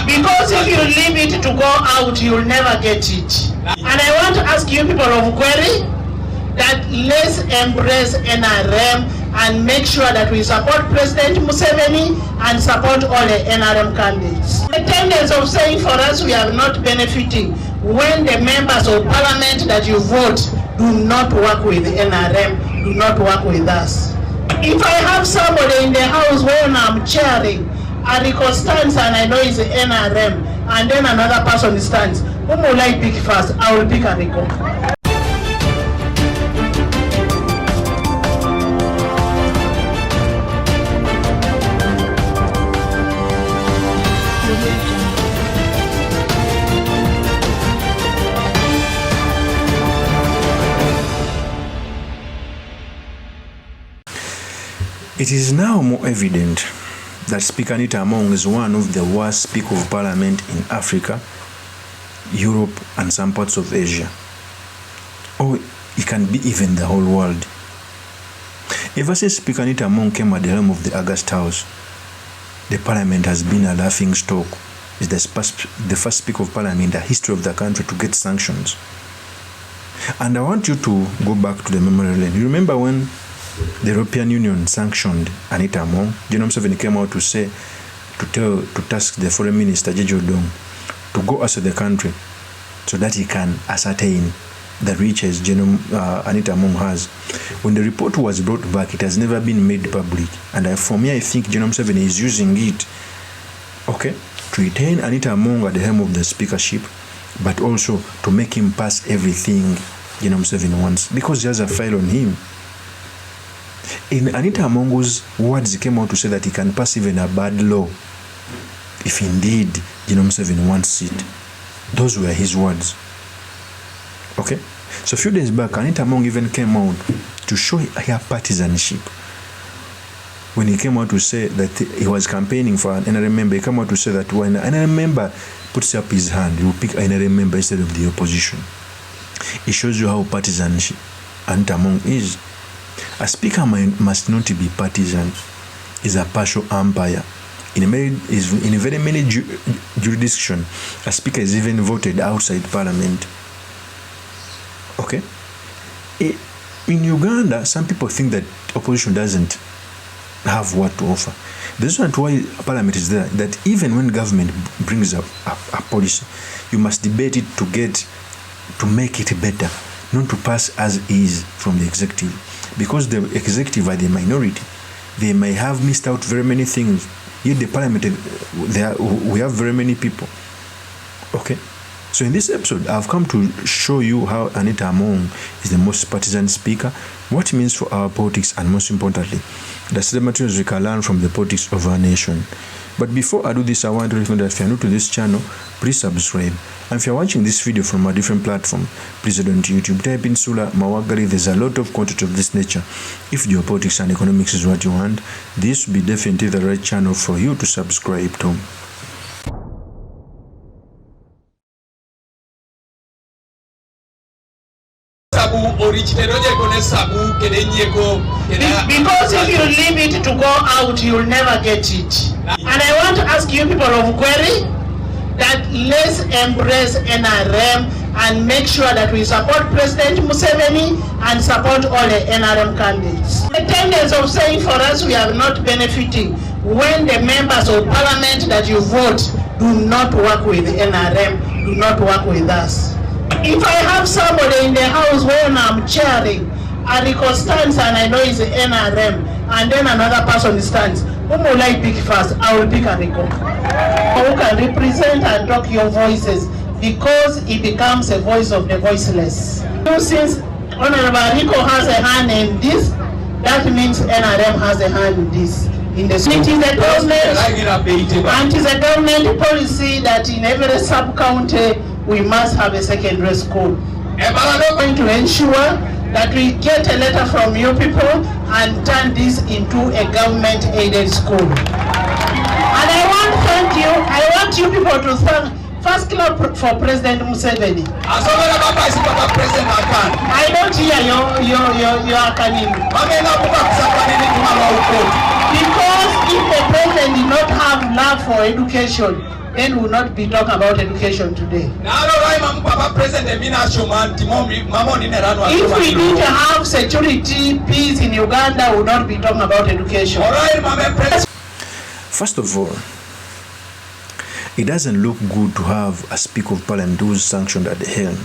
Because if you leave it to go out, you'll never get it. And I want to ask you people of Kweri that let's embrace NRM and make sure that we support President Museveni and support all the NRM candidates. The tendency of saying for us we are not benefiting when the members of parliament that you vote do not work with the NRM, do not work with us. If I have somebody in the house when I'm chairing, Ariko stands and I know it's the NRM, and then another person stands, whom will I pick first? I will pick Ariko. It is now more evident that Speaker Anita Among is one of the worst Speaker of Parliament in Africa, Europe, and some parts of Asia. Or it can be even the whole world. Ever since Speaker Anita Among came at the helm of the August House, the Parliament has been a laughing stock. It's the first Speaker of Parliament in the history of the country to get sanctions. And I want you to go back to the memory lane. You remember when the European Union sanctioned Anita Among? General Museveni came out to say, to task the Foreign Minister Jeje Odong to go outside the country so that he can ascertain the riches Anita Among has. When the report was brought back, it has never been made public, and for me, I think General Museveni is using it, okay, to retain Anita Among at the helm of the speakership, but also to make him pass everything General Museveni wants, because he has a file on him. In Anita Among's words, he came out to say that he can pass even a bad law if indeed General Museveni wants it. Those were his words. Okay? So a few days back, Anita Among even came out to show her partisanship. When he came out to say that he was campaigning for an NRM member, he came out to say that when an NRM member puts up his hand, he will pick an NRM member instead of the opposition. It shows you how partisanship Anita Among is. A speaker must not be partisan. Is a partial umpire. In very many jurisdictions, a speaker is even voted outside parliament. Okay? In Uganda, some people think that opposition doesn't have what to offer. This is why parliament is there, that even when government brings up a policy, you must debate it to make it better, not to pass as is from the executive. Because the executive are the minority, they may have missed out very many things. Yet the parliament, we have very many people. Okay? So in this episode, I've come to show you how Anita Among is the most partisan speaker, what it means for our politics, and most importantly, the set materials we can learn from the politics of our nation. But before I do this, I want to recommend that if you're new to this channel, please subscribe. And if you're watching this video from a different platform, please head on to YouTube, type in Sula Mawagali. There's a lot of content of this nature. If geopolitics and economics is what you want, this will be definitely the right channel for you to subscribe to. Because if you leave it to go out, you'll never get it. And I want to ask you people of Kweri that let's embrace NRM and make sure that we support President Museveni and support all the NRM candidates. The tendency of saying for us we are not benefiting when the members of parliament that you vote do not work with the NRM, do not work with us. If I have somebody in the house when I'm chairing, Ariko stands and I know it's the NRM, and then another person stands, whom will I pick first? I will pick Ariko. Who can represent and talk your voices, because it becomes a voice of the voiceless. So since Honorable Ariko has a hand in this, that means NRM has a hand in this. It is a government policy that in every sub-county we must have a secondary school. We are going to ensure that we get a letter from you people and turn this into a government-aided school. And I want you people to thank First Club for President Museveni. I don't hear your acronym. Because if the for education, then we will not be talking about education today. If we need to have security, peace in Uganda, we will not be talking about education. First of all, it doesn't look good to have a Speaker of Parliament who is sanctioned at the helm,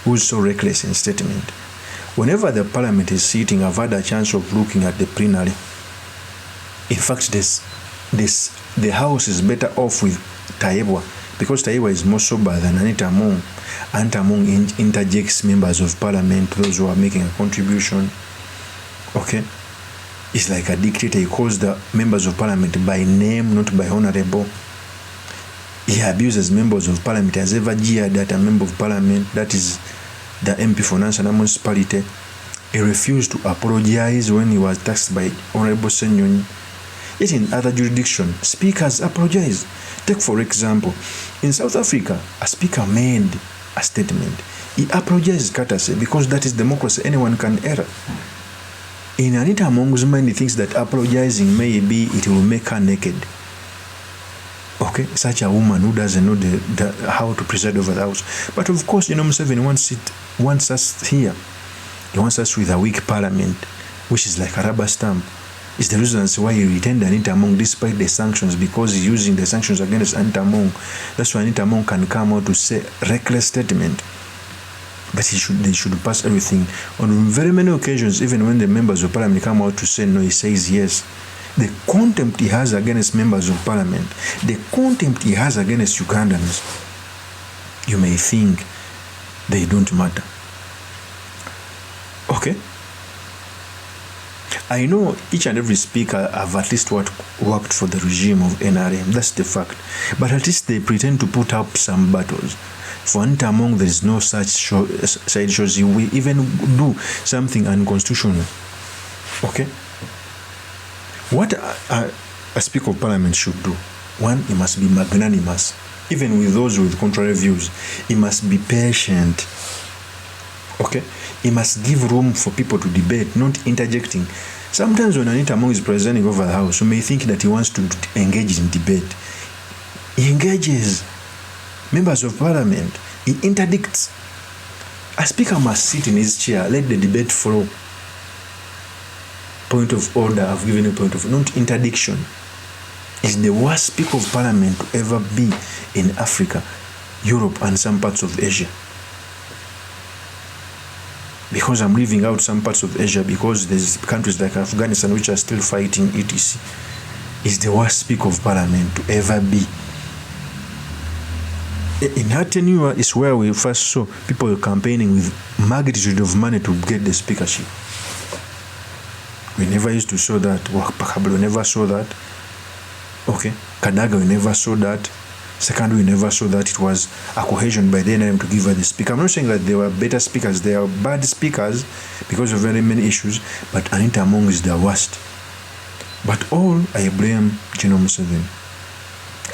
who is so reckless in statement. Whenever the Parliament is sitting, I've had a chance of looking at the plenary. In fact, the House is better off with Tayewa, because Tayewa is more sober than Anita Among. Anita Among interjects members of Parliament, those who are making a contribution. Okay? It's like a dictator. He calls the members of Parliament by name, not by honorable. He abuses members of Parliament. Has ever jeered at a member of Parliament, that is the MP for National Municipality. He refused to apologize when he was taxed by Honorable SSENYONYI. Yet in other jurisdictions, speakers apologize. Take for example, in South Africa, a speaker made a statement. He apologized courtesy because that is democracy. Anyone can err. In Anita Among's mind, he thinks that apologizing maybe it will make her naked. Okay, such a woman who doesn't know how to preside over the house. But of course, Museveni wants us here. He wants us with a weak parliament, which is like a rubber stamp. It's the reasons why he retained Anita Among despite the sanctions, because he's using the sanctions against Anita Among. That's why Anita Among can come out to say reckless statement. But they should pass everything. On very many occasions, even when the members of Parliament come out to say no, he says yes. The contempt he has against members of Parliament, the contempt he has against Ugandans, you may think they don't matter. Okay? I know each and every speaker have at least worked for the regime of NRM. That's the fact. But at least they pretend to put up some battles. For Anita Among, there is no such side shows. He will even do something unconstitutional. Okay? What a Speaker of Parliament should do, one, he must be magnanimous. Even with those with contrary views, he must be patient. Okay? He must give room for people to debate, not interjecting. Sometimes when Anita Among is presiding over the House, you may think that he wants to engage in debate. He engages members of Parliament. He interdicts. A speaker must sit in his chair, let the debate flow. Point of order, I've given a point of order, not interdiction. It's the worst Speaker of Parliament to ever be in Africa, Europe, and some parts of Asia. Because I'm leaving out some parts of Asia because there's countries like Afghanistan which are still fighting etc. Is the worst Speaker of Parliament to ever be. In her tenure is where we first saw people campaigning with magnitude of money to get the speakership. We never used to saw that. Pakablo, we never saw that. Okay. Kadaga, we never saw that. Second, we never saw that. It was a cohesion by the NRM to give her the speaker. I'm not saying that they were better speakers. They are bad speakers because of very many issues. But Anita Among is the worst. But all I blame General Museveni.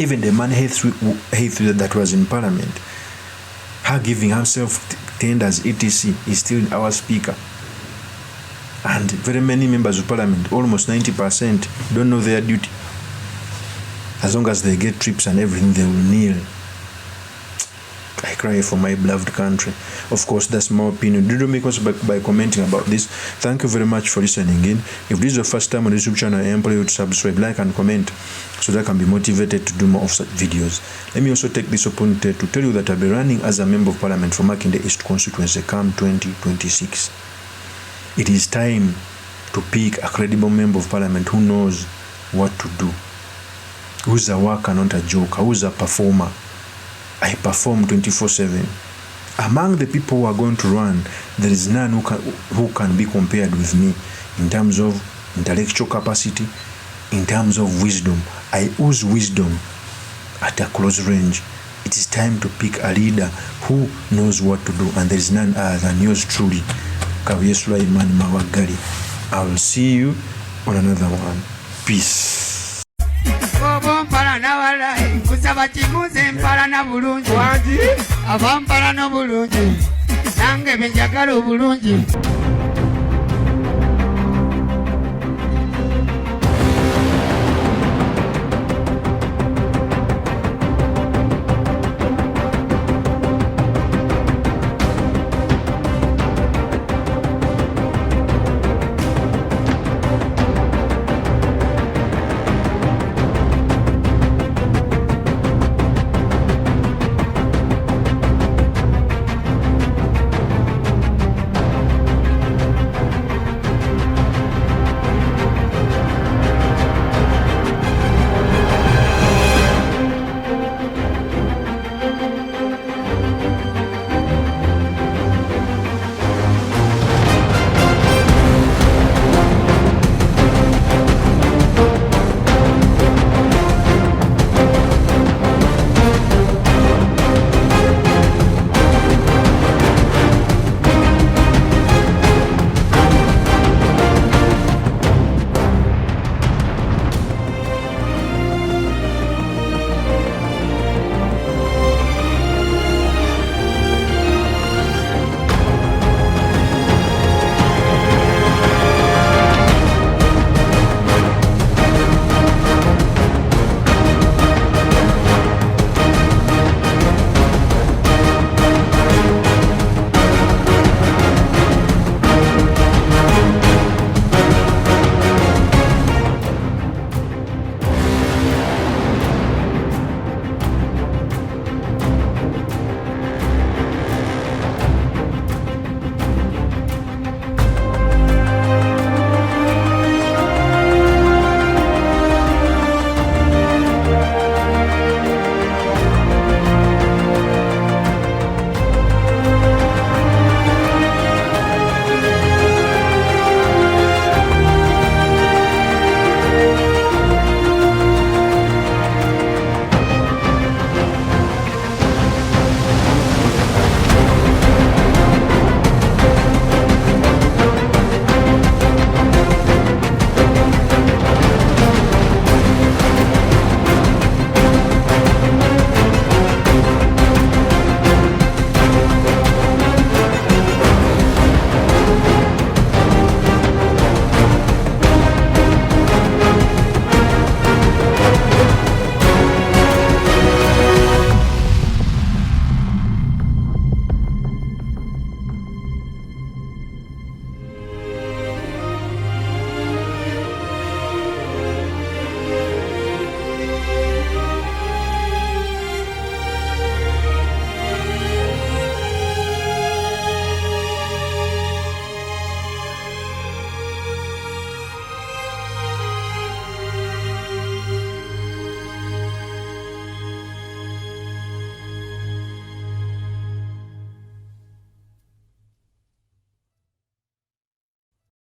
Even the man Heath that was in Parliament, her giving herself tenders etc. is still our speaker. And very many members of Parliament, almost 90%, don't know their duty. As long as they get trips and everything, they will kneel. I cry for my beloved country. Of course, that's my opinion. Do make us back by commenting about this. Thank you very much for listening in. If this is your first time on this YouTube channel, I implore you to subscribe, like, and comment so that I can be motivated to do more of such videos. Let me also take this opportunity to tell you that I'll be running as a member of Parliament for Makinde East constituency come 2026. It is time to pick a credible member of Parliament who knows what to do. Who's a worker, not a joker. Who's a performer. I perform 24/7. Among the people who are going to run, there is none who can be compared with me in terms of intellectual capacity, in terms of wisdom. I use wisdom at a close range. It is time to pick a leader who knows what to do, and there is none other than yours truly, Kavyesula Imani Mawagali. I will see you on another one. Peace. Kusaba kimuze mpala na bulungi wangi avampala no bulungi nange benjagala obulungi.